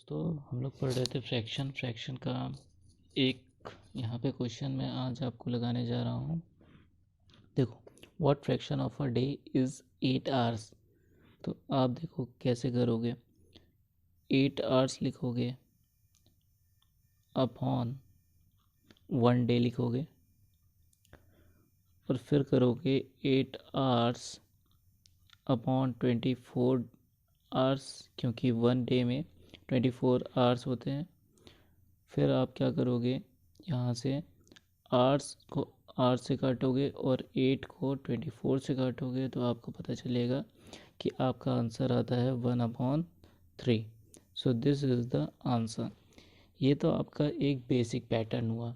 तो हम लोग पढ़ रहे थे फ्रैक्शन का एक यहाँ पे क्वेश्चन मैं आज आपको लगाने जा रहा हूँ। देखो, what fraction of a day is 8 hours. तो आप देखो कैसे करोगे, 8 आवर्स लिखोगे अपॉन 1 डे लिखोगे और फिर करोगे 8 आवर्स अपॉन 24 आवर्स, क्योंकि 1 डे में 24 आवर्स होते हैं। फिर आप क्या करोगे, यहाँ से आर्स को आर से काटोगे और 8 को 24 से काटोगे तो आपको पता चलेगा कि आपका आंसर आता है 1/3। So this is the answer. ये तो आपका एक बेसिक पैटर्न हुआ।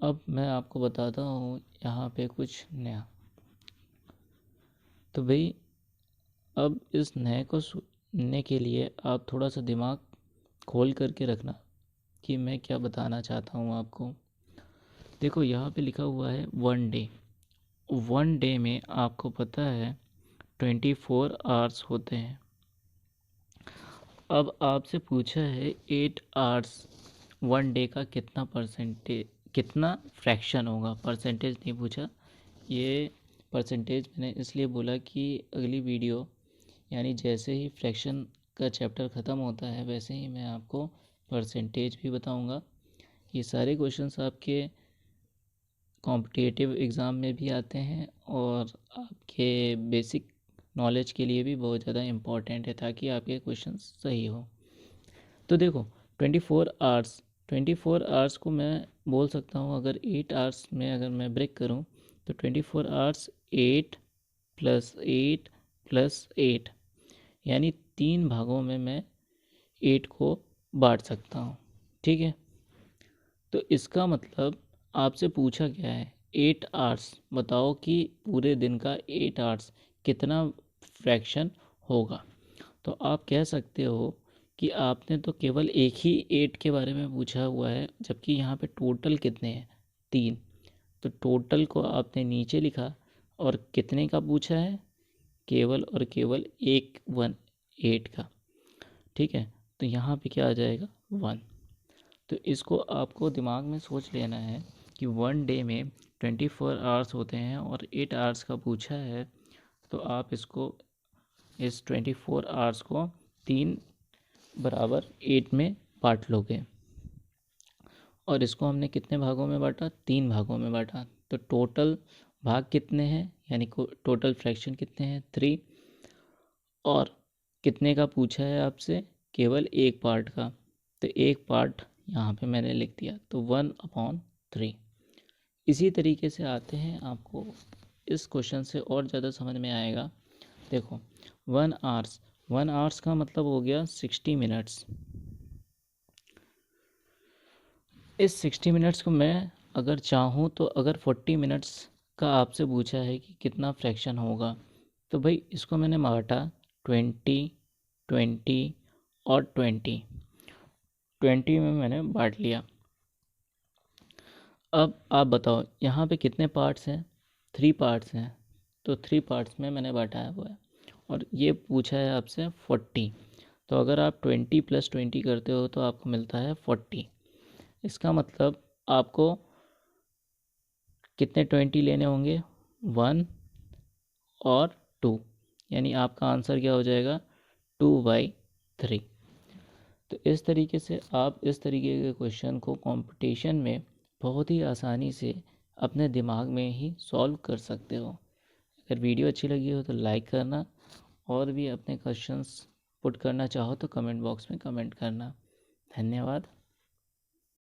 अब मैं आपको बताता हूँ यहाँ पे कुछ नया। तो भाई, अब इस नए को सुनने के लिए आप थोड़ा सा दिमाग खोल करके रखना कि मैं क्या बताना चाहता हूँ आपको। देखो, यहाँ पे लिखा हुआ है 1 डे। 1 डे में आपको पता है 24 आवर्स होते हैं। अब आपसे पूछा है 8 आवर्स 1 डे का कितना फ्रैक्शन होगा। परसेंटेज नहीं पूछा, ये परसेंटेज मैंने इसलिए बोला कि अगली वीडियो यानी जैसे ही फ्रैक्शन का चैप्टर ख़त्म होता है वैसे ही मैं आपको परसेंटेज भी बताऊंगा। ये सारे क्वेश्चंस आपके कॉम्पिटिटिव एग्ज़ाम में भी आते हैं और आपके बेसिक नॉलेज के लिए भी बहुत ज़्यादा इम्पॉर्टेंट है, ताकि आपके क्वेश्चन सही हो। तो देखो, 24 आवर्स को मैं बोल सकता हूँ, अगर 8 आवर्स में अगर मैं ब्रेक करूँ तो 24 आवर्स 8 + 8 + 8, यानी 3 भागों में मैं 8 को बांट सकता हूँ। ठीक है, तो इसका मतलब आपसे पूछा गया है 8 आवर्स, बताओ कि पूरे दिन का 8 आवर्स कितना फ्रैक्शन होगा। तो आप कह सकते हो कि आपने तो केवल एक ही 8 के बारे में पूछा हुआ है, जबकि यहाँ पे टोटल कितने हैं, 3। तो टोटल को आपने नीचे लिखा और कितने का पूछा है, केवल और केवल 8 का। ठीक है, तो यहाँ पे क्या आ जाएगा, 1। तो इसको आपको दिमाग में सोच लेना है कि 1 डे में 24 आवर्स होते हैं और 8 आवर्स का पूछा है। तो आप इस 24 आवर्स को 3 बराबर 8 में बांट लोगे और इसको हमने कितने भागों में बांटा, 3 भागों में बांटा। तो टोटल भाग कितने हैं, यानी टोटल फ्रैक्शन कितने हैं, 3। और कितने का पूछा है आपसे, केवल एक पार्ट का। तो एक पार्ट यहाँ पे मैंने लिख दिया, तो 1/3। इसी तरीके से आते हैं, आपको इस क्वेश्चन से और ज़्यादा समझ में आएगा। देखो, 1 आवर्स का मतलब हो गया 60 मिनट्स। इस 60 मिनट्स को मैं अगर चाहूँ तो अगर 40 मिनट्स का आपसे पूछा है कि कितना फ्रैक्शन होगा, तो भाई इसको मैंने बांटा 20, 20 और 20 में मैंने बांट लिया। अब आप बताओ यहाँ पे कितने पार्ट्स हैं, 3 पार्ट्स हैं। तो 3 पार्ट्स में मैंने बांटा हुआ है और ये पूछा है आपसे 40। तो अगर आप 20 + 20 करते हो तो आपको मिलता है 40। इसका मतलब आपको कितने 20 लेने होंगे, 1 और 2, यानी आपका आंसर क्या हो जाएगा, 2/3। तो इस तरीके से आप इस तरीके के क्वेश्चन को कंपटीशन में बहुत ही आसानी से अपने दिमाग में ही सॉल्व कर सकते हो। अगर वीडियो अच्छी लगी हो तो लाइक करना, और भी अपने क्वेश्चंस पुट करना चाहो तो कमेंट बॉक्स में कमेंट करना। धन्यवाद।